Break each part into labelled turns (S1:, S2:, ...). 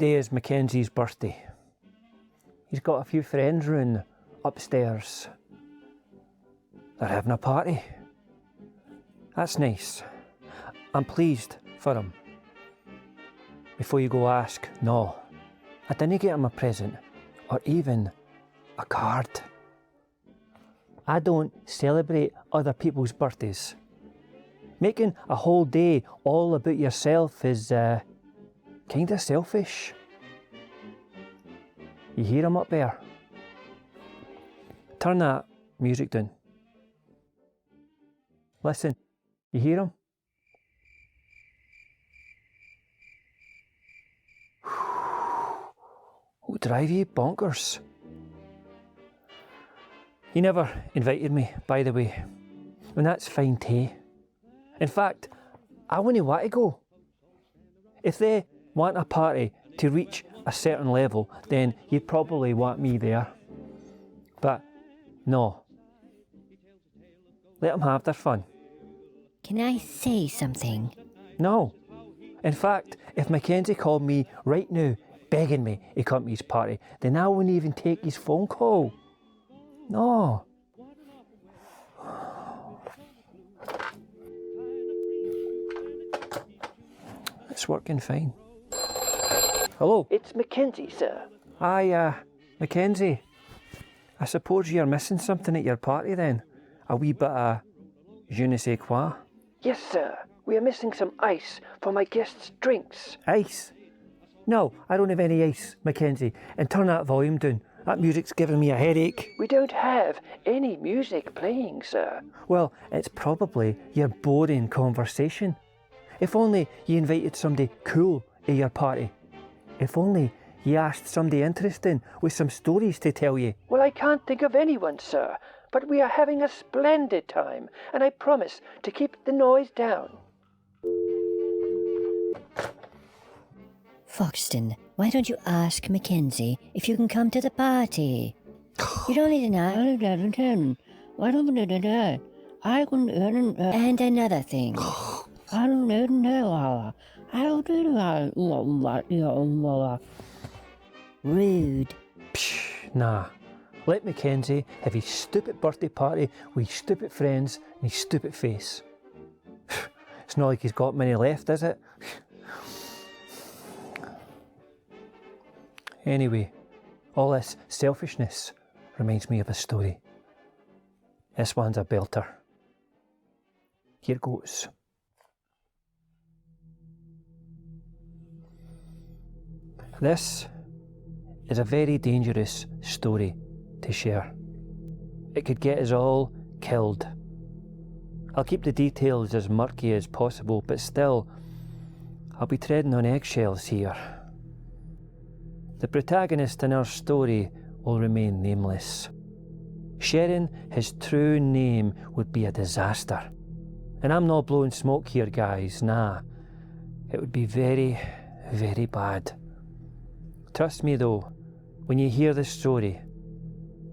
S1: Today is Mackenzie's birthday. He's got a few friends round upstairs. They're having a party. That's nice. I'm pleased for him. Before you go ask, no, I didn't get him a present or even a card. I don't celebrate other people's birthdays. Making a whole day all about yourself is kinda selfish. You hear him up there? Turn that music down. Listen, you hear him? Will drive you bonkers. He never invited me, by the way, and that's fine too. In fact, I wouldn't want to go. If they want a party to reach a certain level, then you'd probably want me there. But no. Let them have their fun.
S2: Can I say something?
S1: No. In fact, if McKenzie called me right now, begging me to come to his party, then I wouldn't even take his phone call. No. It's working fine. Hello? It's McKenzie, sir. Hi, McKenzie. I suppose you're missing something at your party then? A wee bit of je ne sais quoi? Yes, sir. We are missing some ice for my guests' drinks. Ice? No, I don't have any ice, Mackenzie. And turn that volume down. That music's giving me a headache. We don't have any music playing, sir. Well, it's probably your boring conversation. If only you invited somebody cool at your party. If only you asked somebody interesting with some stories to tell you. Well, I can't think of anyone, sir. But we are having a splendid time, and I promise to keep the noise down.
S2: Foxton, why don't you ask Mackenzie if you can come to the party? You don't need to know. And another thing. Rude.
S1: Psh, nah. Let Mackenzie have his stupid birthday party with his stupid friends and his stupid face. It's not like he's got many left, is it? Anyway, all this selfishness reminds me of a story. This one's a belter. Here goes. This is a very dangerous story to share. It could get us all killed. I'll keep the details as murky as possible, but still, I'll be treading on eggshells here. The protagonist in our story will remain nameless. Sharing his true name would be a disaster. And I'm not blowing smoke here, guys, nah. It would be very, very bad. Trust me though, when you hear this story,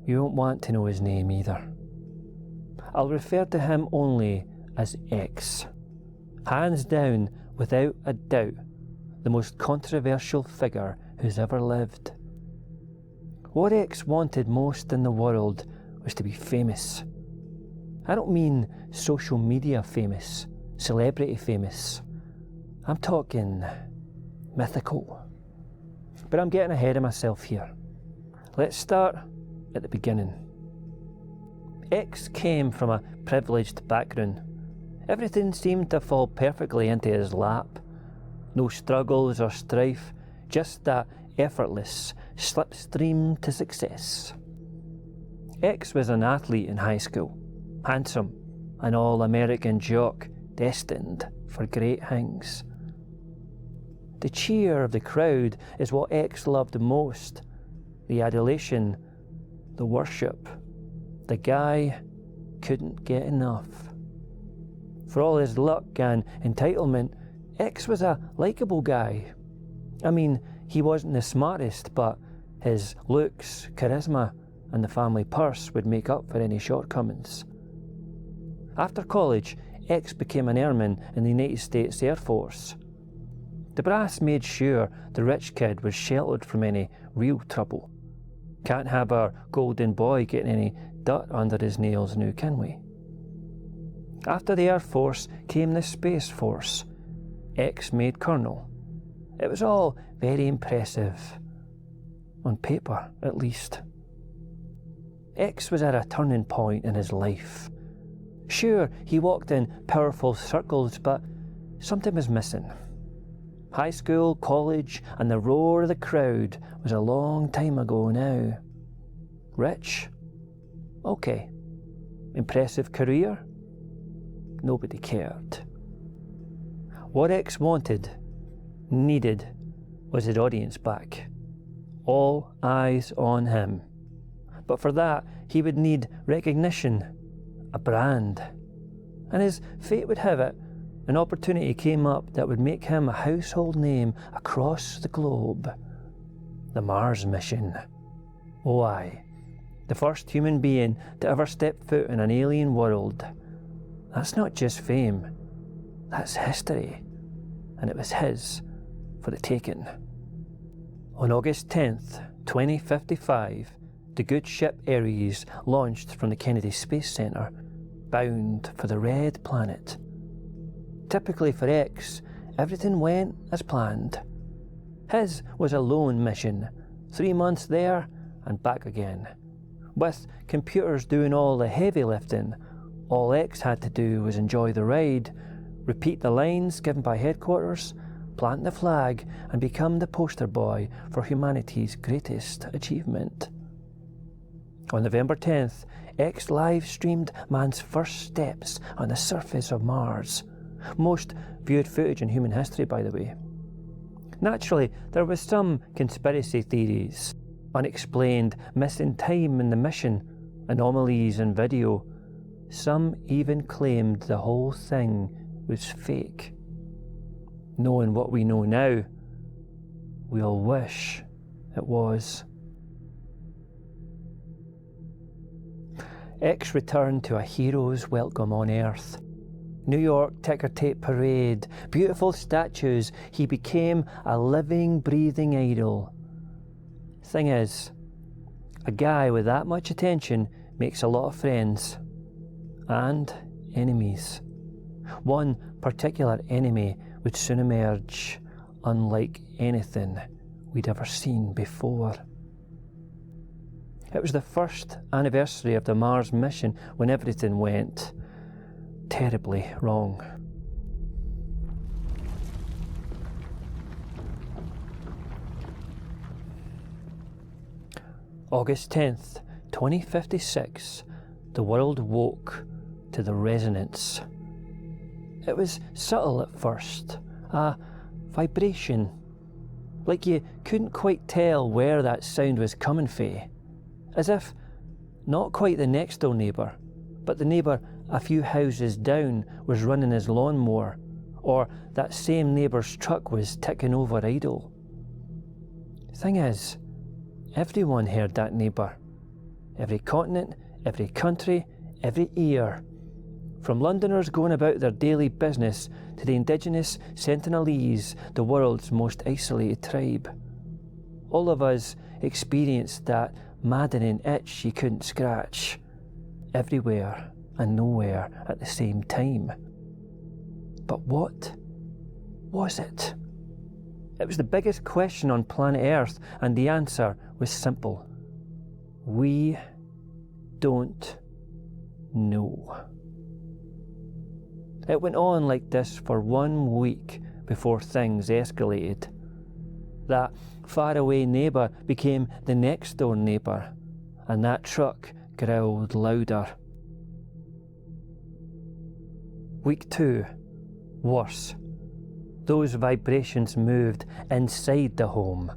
S1: you won't want to know his name either. I'll refer to him only as X. Hands down, without a doubt, the most controversial figure who's ever lived. What X wanted most in the world was to be famous. I don't mean social media famous, celebrity famous. I'm talking mythical. But I'm getting ahead of myself here. Let's start at the beginning. X came from a privileged background. Everything seemed to fall perfectly into his lap. No struggles or strife, just that effortless slipstream to success. X was an athlete in high school, handsome, an all-American jock destined for great things. The cheer of the crowd is what X loved most. The adulation, the worship. The guy couldn't get enough. For all his luck and entitlement, X was a likeable guy. I mean, he wasn't the smartest, but his looks, charisma, and the family purse would make up for any shortcomings. After college, X became an airman in the United States Air Force. The brass made sure the rich kid was sheltered from any real trouble. Can't have our golden boy getting any dirt under his nails now, can we? After the Air Force came the Space Force. X made Colonel. It was all very impressive. On paper, at least. X was at a turning point in his life. Sure, he walked in powerful circles, but something was missing. High school, college, and the roar of the crowd was a long time ago now. Rich? Okay. Impressive career? Nobody cared. What X wanted, needed, was his audience back. All eyes on him. But for that, he would need recognition, a brand. And as fate would have it, an opportunity came up that would make him a household name across the globe. The Mars mission. Oh aye, the first human being to ever step foot in an alien world. That's not just fame, that's history. And it was his for the taking. On August 10th, 2055, the good ship Ares launched from the Kennedy Space Center, bound for the Red Planet. Typically for X, everything went as planned. His was a lone mission, 3 months there and back again. With computers doing all the heavy lifting, all X had to do was enjoy the ride, repeat the lines given by headquarters, plant the flag, and become the poster boy for humanity's greatest achievement. On November 10th, X live-streamed man's first steps on the surface of Mars. Most viewed footage in human history, by the way. Naturally, there was some conspiracy theories, unexplained missing time in the mission, anomalies in video. Some even claimed the whole thing was fake. Knowing what we know now, we'll wish it was. X returned to a hero's welcome on Earth. New York ticker tape parade, beautiful statues. He became a living, breathing idol. Thing is, a guy with that much attention makes a lot of friends and enemies. One particular enemy would soon emerge, unlike anything we'd ever seen before. It was the first anniversary of the Mars mission when everything went terribly wrong. August 10th, 2056, the world woke to the resonance. It was subtle at first, a vibration, like you couldn't quite tell where that sound was coming from. As if not quite the next door neighbour, but the neighbour a few houses down was running his lawnmower, or that same neighbour's truck was ticking over idle. Thing is, everyone heard that neighbour. Every continent, every country, every ear. From Londoners going about their daily business to the indigenous Sentinelese, the world's most isolated tribe. All of us experienced that maddening itch you couldn't scratch, everywhere and nowhere at the same time. But what was it? It was the biggest question on planet Earth, and the answer was simple. We don't know. It went on like this for 1 week before things escalated. That faraway neighbour became the next door neighbour, and that truck growled louder. Week 2, worse. Those vibrations moved inside the home.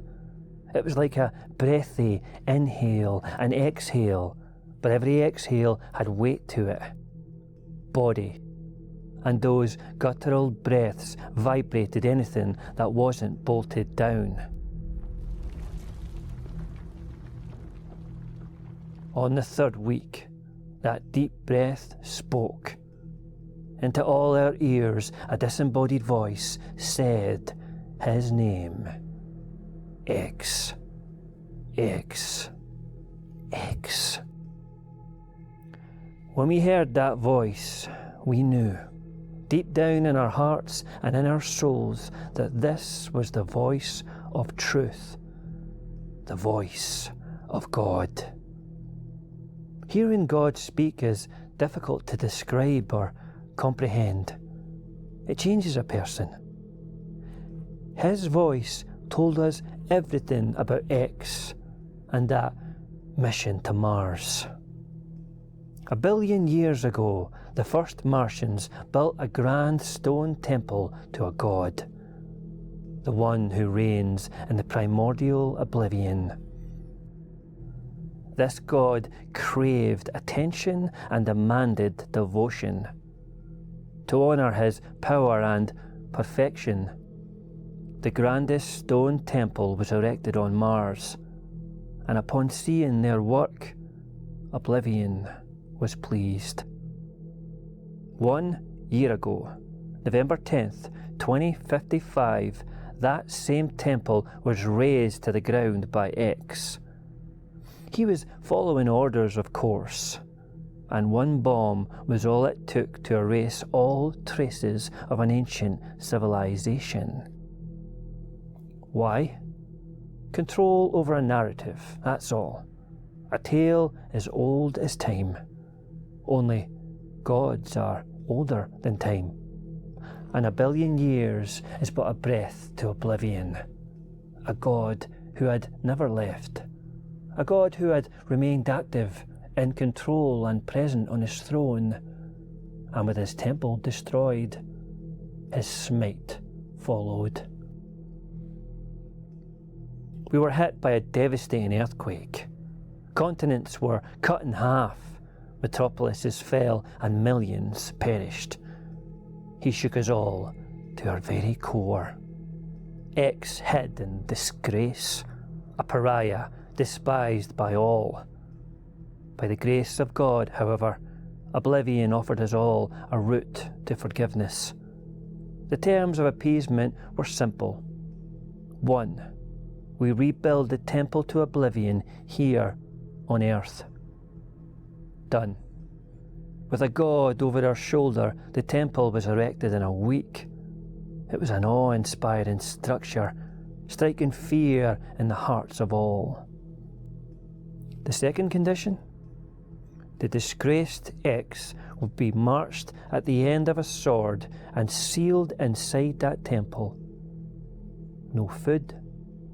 S1: It was like a breathy inhale and exhale, but every exhale had weight to it. Body. And those guttural breaths vibrated anything that wasn't bolted down. On the 3rd week, that deep breath spoke. Into all our ears, a disembodied voice said, his name. X. X. X. When we heard that voice, we knew, deep down in our hearts and in our souls, that this was the voice of truth, the voice of God. Hearing God speak is difficult to describe or comprehend. It changes a person. His voice told us everything about X and that mission to Mars. 1 billion years ago, the first Martians built a grand stone temple to a god, the one who reigns in the primordial oblivion. This god craved attention and demanded devotion. To honour his power and perfection, the grandest stone temple was erected on Mars, and upon seeing their work, Oblivion was pleased. 1 year ago, November 10th, 2055, that same temple was razed to the ground by X. He was following orders, of course, and one bomb was all it took to erase all traces of an ancient civilization. Why? Control over a narrative, that's all. A tale as old as time. Only gods are older than time. And 1 billion years is but a breath to oblivion. A god who had never left. A god who had remained active, in control and present on his throne. And with his temple destroyed, his smite followed. We were hit by a devastating earthquake. Continents were cut in half, metropolises fell, and millions perished. He shook us all to our very core. X hid in disgrace, a pariah despised by all. By the grace of God, however, Oblivion offered us all a route to forgiveness. The terms of appeasement were simple. 1. We rebuild the temple to Oblivion here on earth. Done. With a god over our shoulder, the temple was erected in a week. It was an awe-inspiring structure, striking fear in the hearts of all. The second condition? The disgraced X would be marched at the end of a sword and sealed inside that temple. No food,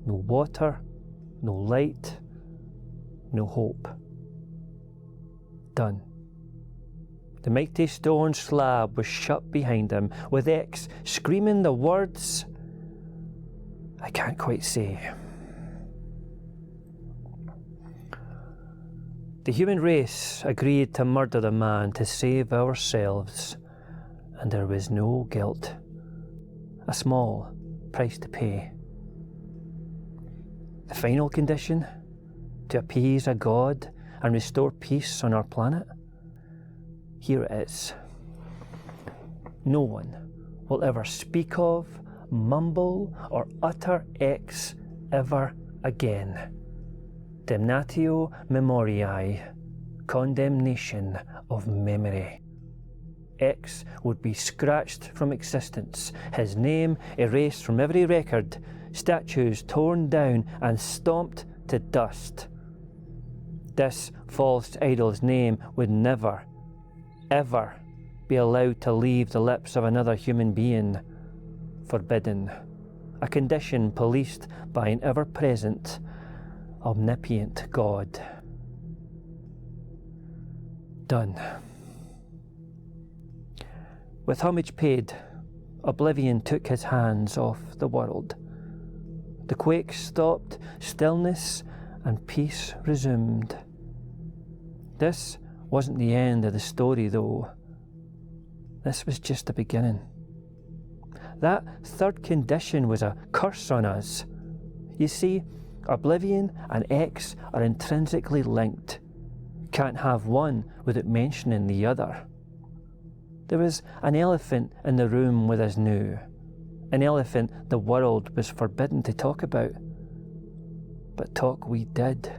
S1: no water, no light, no hope. Done. The mighty stone slab was shut behind him, with X screaming the words I can't quite say. The human race agreed to murder the man to save ourselves, and there was no guilt. A small price to pay. The final condition? To appease a god and restore peace on our planet? Here it is. No one will ever speak of, mumble, or utter X ever again. Damnatio memoriae, condemnation of memory. X would be scratched from existence, his name erased from every record, statues torn down and stomped to dust. This false idol's name would never, ever be allowed to leave the lips of another human being. Forbidden, a condition policed by an ever-present, omnipotent God. Done. With homage paid, Oblivion took his hands off the world. The quake stopped, stillness and peace resumed. This wasn't the end of the story, though. This was just the beginning. That third condition was a curse on us. You see, Oblivion and X are intrinsically linked. Can't have one without mentioning the other. There was an elephant in the room with us now. An elephant the world was forbidden to talk about. But talk we did.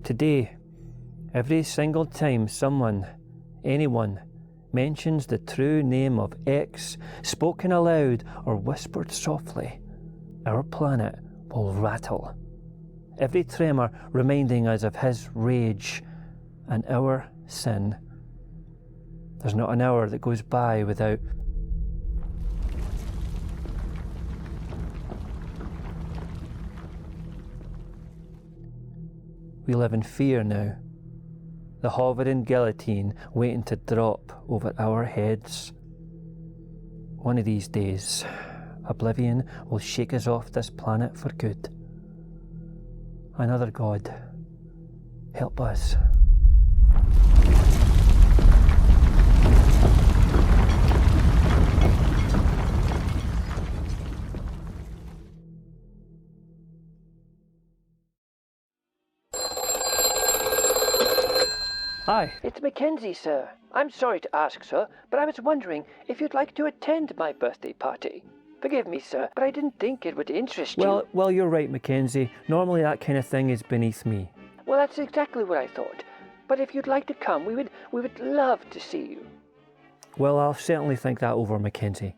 S1: Today, every single time someone, anyone, mentions the true name of X, spoken aloud or whispered softly, our planet will rattle. Every tremor reminding us of his rage and our sin. There's not an hour that goes by without we live in fear now. The hovering guillotine waiting to drop over our heads. One of these days, Oblivion will shake us off this planet for good. Another God, help us. Hi. It's McKenzie, sir. I'm sorry to ask, sir, but I was wondering if you'd like to attend my birthday party. Forgive me, sir, but I didn't think it would interest you. Well, you're right, McKenzie. Normally that kind of thing is beneath me. Well, that's exactly what I thought. But if you'd like to come, we would love to see you. Well, I'll certainly think that over, McKenzie.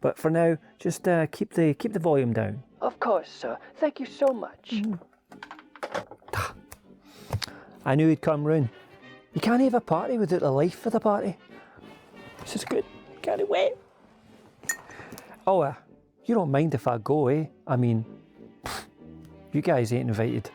S1: But for now, just keep the volume down. Of course, sir. Thank you so much. I knew he'd come round. You can't have a party without the life for the party. This is good. Can't wait. Oh, you don't mind if I go, eh? I mean, you guys ain't invited.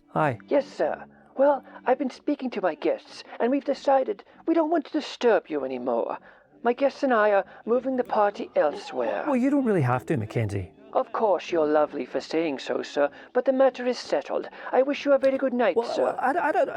S1: Hi. Yes, sir. Well, I've been speaking to my guests, and we've decided we don't want to disturb you anymore. My guests and I are moving the party elsewhere. Well, you don't really have to, McKenzie. Of course, you're lovely for saying so, sir, but the matter is settled. I wish you a very good night, sir. Well, I don't...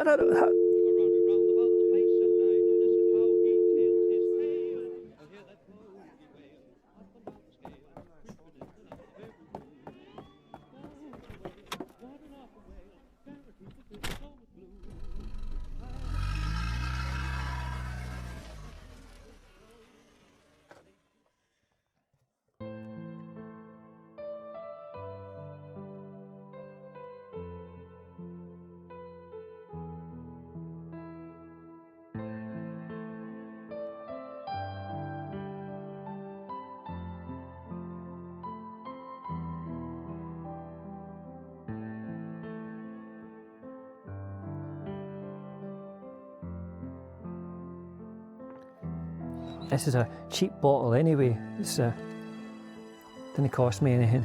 S1: This is a cheap bottle anyway. It's didn't cost me anything.